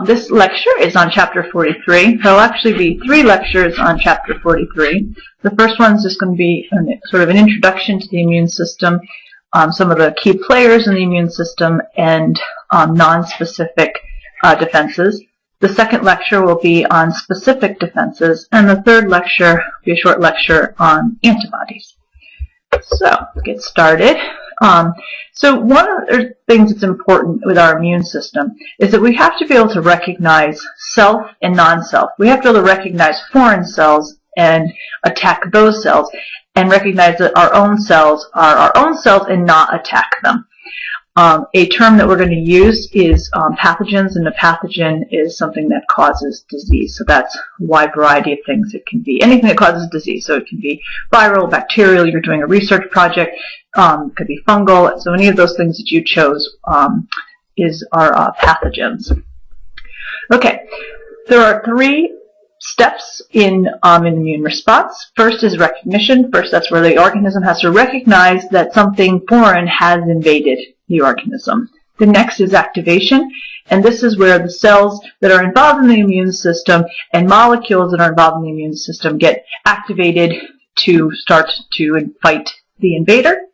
This lecture is on Chapter 43. There will actually be 3 lectures on Chapter 43. The first one is just going to be sort of an introduction to the immune system, some of the key players in the immune system, and non-specific defenses. The second lecture will be on specific defenses, and the third lecture will be a short lecture on antibodies. So, let's get started. So one of the things that's important with our immune system is that we have to be able to recognize self and non-self. We have to be able to recognize foreign cells and attack those cells, and recognize that our own cells are our own cells and not attack them. A term that we're going to use is pathogens, and a pathogen is something that causes disease. So that's a wide variety of things it can be. Anything that causes disease. So it can be viral, bacterial, you're doing a research project, it could be fungal. So any of those things that you chose are pathogens. Okay, there are 3 steps in an immune response. First is recognition. First, that's where the organism has to recognize that something foreign has invaded the organism. The next is activation, and this is where the cells that are involved in the immune system and molecules that are involved in the immune system get activated to start to fight the invader.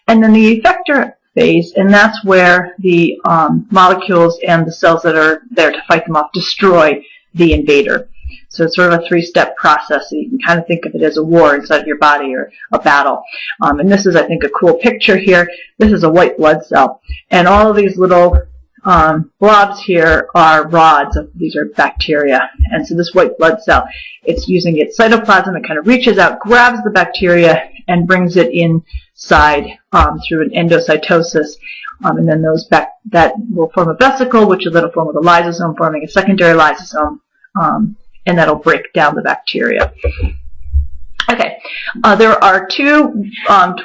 And then the effector phase, and that's where the molecules and the cells that are there to fight them off destroy the invader. So it's sort of a 3-step process. So you can kind of think of it as a war inside of your body, or a battle. And this is, I think, a cool picture here. This is a white blood cell. And all of these little blobs here are rods. These are bacteria. And so this white blood cell, it's using its cytoplasm. It kind of reaches out, grabs the bacteria, and brings it inside through an endocytosis. And then that will form a vesicle, which will then form with a lysosome, forming a secondary lysosome. And that'll break down the bacteria. Okay, there are 2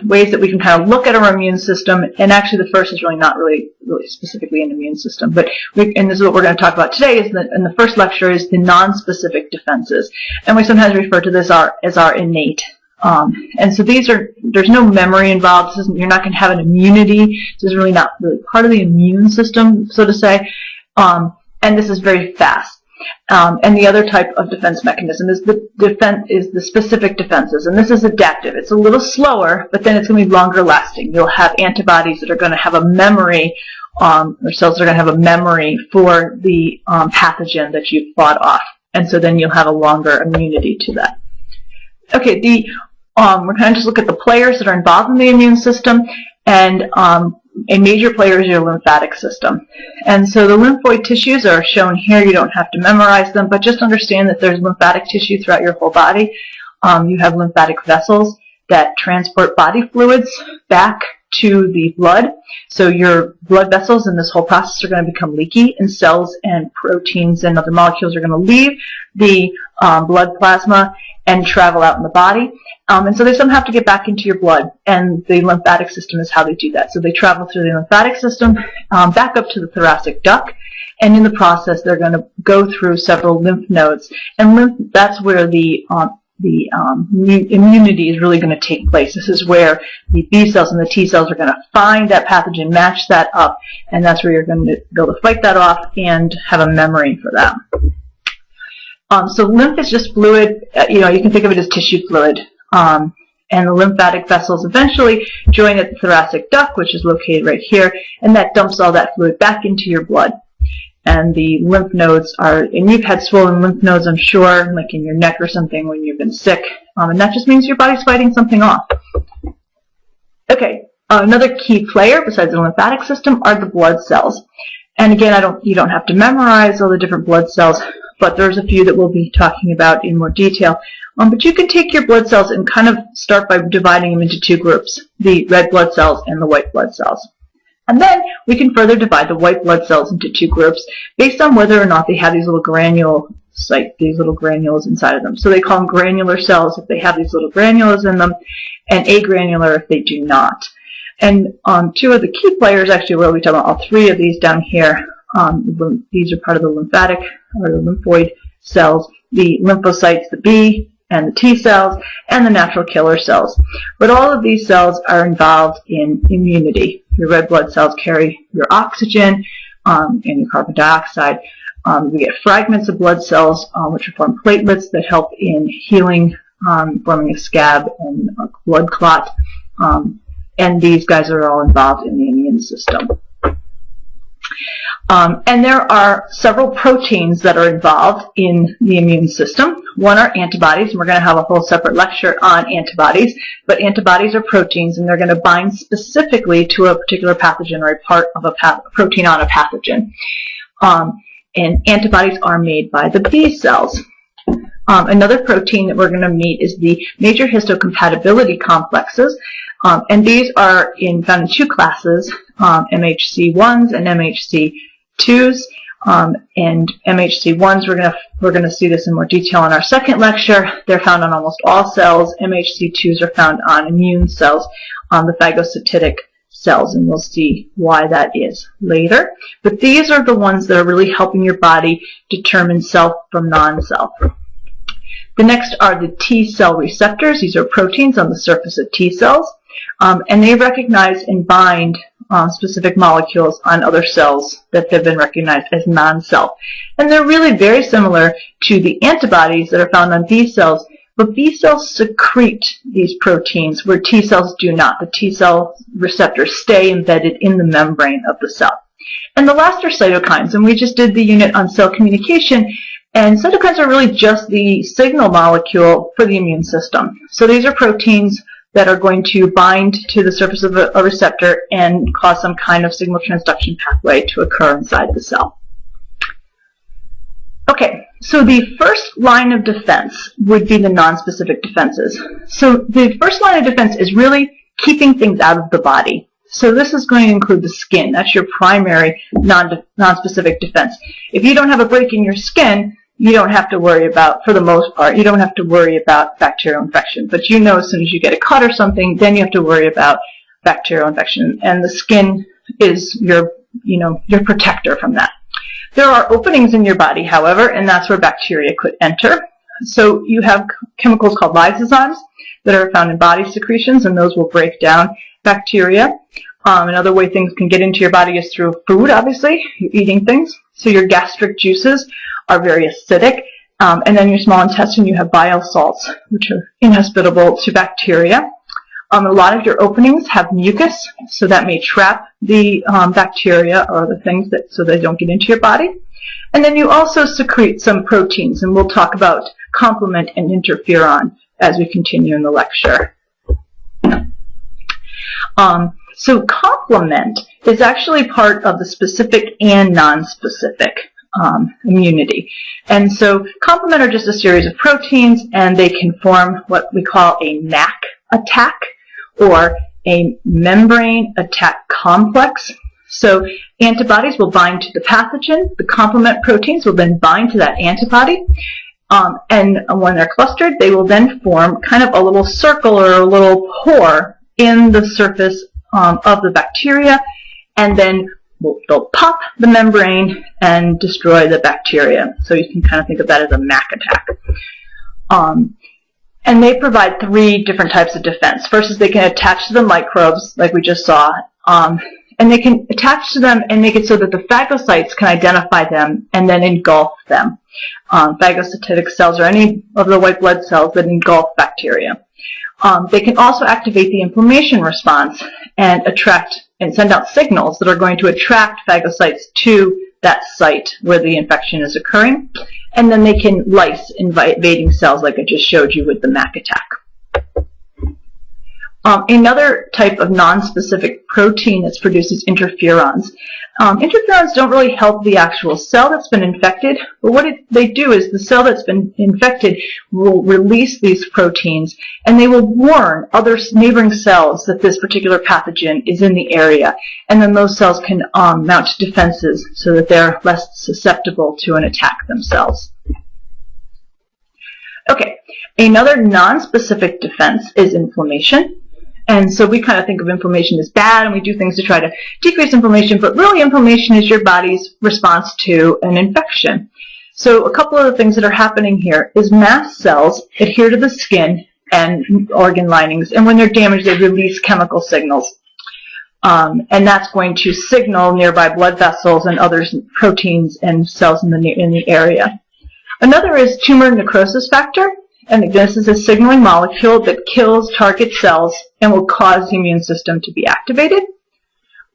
ways that we can kind of look at our immune system, and actually the first is really not really specifically an immune system, but and this is what we're going to talk about today. Is that in the first lecture is the non-specific defenses, and we sometimes refer to this as our innate. And so there's no memory involved. You're not going to have an immunity. This is really not really part of the immune system, so to say. And this is very fast. And the other type of defense mechanism is the specific defenses, and this is adaptive. It's a little slower, but then it's going to be longer lasting. You'll have antibodies that are going to have a memory, or cells that are going to have a memory for the pathogen that you've fought off, and so then you'll have a longer immunity to that. Okay, we're kind of just look at the players that are involved in the immune system, and a major player is your lymphatic system. And so the lymphoid tissues are shown here. You don't have to memorize them, but just understand that there's lymphatic tissue throughout your whole body. You have lymphatic vessels that transport body fluids back to the blood. So your blood vessels in this whole process are going to become leaky, and cells and proteins and other molecules are going to leave the blood plasma and travel out in the body. And so they somehow have to get back into your blood, and the lymphatic system is how they do that. So they travel through the lymphatic system back up to the thoracic duct, and in the process they're going to go through several lymph nodes, and that's where the immunity is really going to take place. This is where the B cells and the T cells are going to find that pathogen, match that up, and that's where you're going to be able to fight that off and have a memory for that. So lymph is just fluid. You can think of it as tissue fluid. And the lymphatic vessels eventually join at the thoracic duct, which is located right here, and that dumps all that fluid back into your blood. And the lymph nodes and you've had swollen lymph nodes, I'm sure, like in your neck or something when you've been sick, and that just means your body's fighting something off. Okay, another key player besides the lymphatic system are the blood cells. And again, you don't have to memorize all the different blood cells, but there's a few that we'll be talking about in more detail. But you can take your blood cells and kind of start by dividing them into 2 groups, the red blood cells and the white blood cells. And then we can further divide the white blood cells into 2 groups based on whether or not they have these little granules inside of them. So they call them granular cells if they have these little granules in them, and agranular if they do not. And 2 of the key players, actually we'll be talking about all 3 of these down here. These are part of the lymphatic, or the lymphoid cells, the lymphocytes, the B and the T cells, and the natural killer cells. But all of these cells are involved in immunity. Your red blood cells carry your oxygen and your carbon dioxide. We get fragments of blood cells, which form platelets that help in healing, forming a scab and a blood clot. And these guys are all involved in the immune system. And there are several proteins that are involved in the immune system. One are antibodies, and we're going to have a whole separate lecture on antibodies. But antibodies are proteins, and they're going to bind specifically to a particular pathogen or a part of a protein on a pathogen. And antibodies are made by the B cells. Another protein that we're going to meet is the major histocompatibility complexes. And these are found in two classes, MHC1s and MHC2s. And MHC1s, we're going to see this in more detail in our second lecture. They're found on almost all cells. MHC2s are found on immune cells, on the phagocytic cells, and we'll see why that is later. But these are the ones that are really helping your body determine self from non-self. The next are the T cell receptors. These are proteins on the surface of T cells, and they recognize and bind specific molecules on other cells that have been recognized as non-self. And they're really very similar to the antibodies that are found on B cells, but B cells secrete these proteins where T cells do not. The T cell receptors stay embedded in the membrane of the cell. And the last are cytokines, and we just did the unit on cell communication, and cytokines are really just the signal molecule for the immune system. So these are proteins that are going to bind to the surface of a receptor and cause some kind of signal transduction pathway to occur inside the cell. Okay, so the first line of defense would be the nonspecific defenses. So the first line of defense is really keeping things out of the body. So this is going to include the skin. That's your primary nonspecific defense. If you don't have a break in your skin, you don't have to worry about, for the most part, you don't have to worry about bacterial infection. But you know as soon as you get a cut or something, then you have to worry about bacterial infection. And the skin is your protector from that. There are openings in your body, however, and that's where bacteria could enter. So you have chemicals called lysozymes that are found in body secretions, and those will break down bacteria. Another way things can get into your body is through food, obviously. You're eating things. So your gastric juices are very acidic. And then your small intestine, you have bile salts, which are inhospitable to bacteria. A lot of your openings have mucus, so that may trap the bacteria or the things so they don't get into your body. And then you also secrete some proteins, and we'll talk about complement and interferon as we continue in the lecture. So complement is actually part of the specific and non-specific immunity. And so complement are just a series of proteins, and they can form what we call a MAC attack, or a membrane attack complex. So antibodies will bind to the pathogen. The complement proteins will then bind to that antibody. And when they're clustered, they will then form kind of a little circle or a little pore in the surface of the bacteria, and then they'll pop the membrane and destroy the bacteria. So you can kind of think of that as a MAC attack. And they provide three different types of defense. First is they can attach to the microbes, like we just saw, and they can attach to them and make it so that the phagocytes can identify them and then engulf them. Phagocytic cells are any of the white blood cells that engulf bacteria. They can also activate the inflammation response and attract and send out signals that are going to attract phagocytes to that site where the infection is occurring. And then they can lyse invading cells like I just showed you with the MAC attack. Another type of non-specific protein that's produced is interferons. Interferons don't really help the actual cell that's been infected, but what they do is the cell that's been infected will release these proteins, and they will warn other neighboring cells that this particular pathogen is in the area, and then those cells can mount defenses so that they're less susceptible to an attack themselves. Okay, another non-specific defense is inflammation. And so we kind of think of inflammation as bad, and we do things to try to decrease inflammation, but really inflammation is your body's response to an infection. So a couple of the things that are happening here is mast cells adhere to the skin and organ linings, and when they're damaged, they release chemical signals. and that's going to signal nearby blood vessels and other proteins and cells in the area. Another is tumor necrosis factor, and this is a signaling molecule that kills target cells and will cause the immune system to be activated.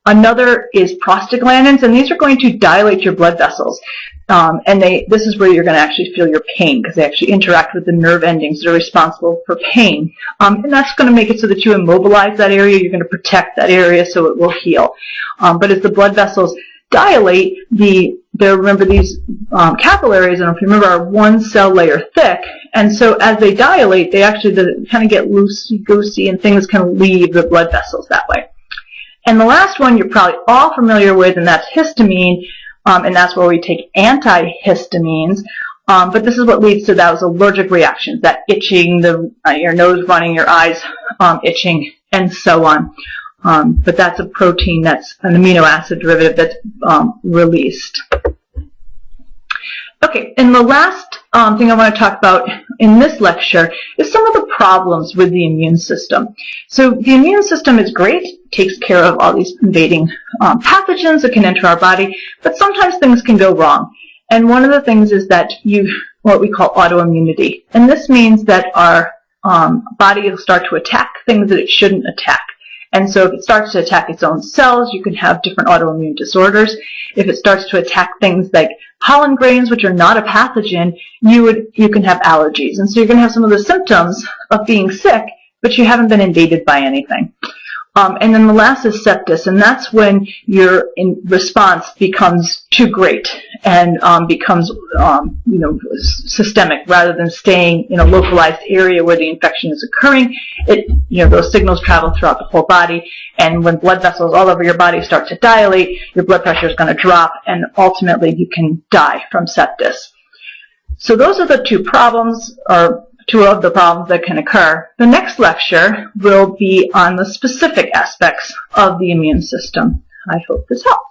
Another is prostaglandins, and these are going to dilate your blood vessels. And this is where you're going to actually feel your pain, because they actually interact with the nerve endings that are responsible for pain. And that's going to make it so that you immobilize that area. You're going to protect that area so it will heal. But as the blood vessels dilate, remember these capillaries, and if you remember, are one cell layer thick. And so as they dilate, they actually kind of get loosey-goosey, and things kind of leave the blood vessels that way. And the last one you're probably all familiar with, and that's histamine, and that's where we take antihistamines. But this is what leads to those allergic reactions, that itching, your nose running, your eyes itching, and so on. But that's a protein, that's an amino acid derivative that's released. Okay, and the last thing I want to talk about in this lecture is some of the problems with the immune system. So the immune system is great, takes care of all these invading pathogens that can enter our body, but sometimes things can go wrong. And one of the things is that what we call autoimmunity. And this means that our body will start to attack things that it shouldn't attack. And so if it starts to attack its own cells, you can have different autoimmune disorders. If it starts to attack things like pollen grains, which are not a pathogen, you can have allergies. And so you're going to have some of the symptoms of being sick, but you haven't been invaded by anything. And then the last is sepsis, and that's when your response becomes too great and becomes systemic rather than staying in a localized area where the infection is occurring. Those signals travel throughout the whole body, and when blood vessels all over your body start to dilate, your blood pressure is going to drop, and ultimately you can die from sepsis. So those are the two of the problems that can occur. The next lecture will be on the specific aspects of the immune system. I hope this helps.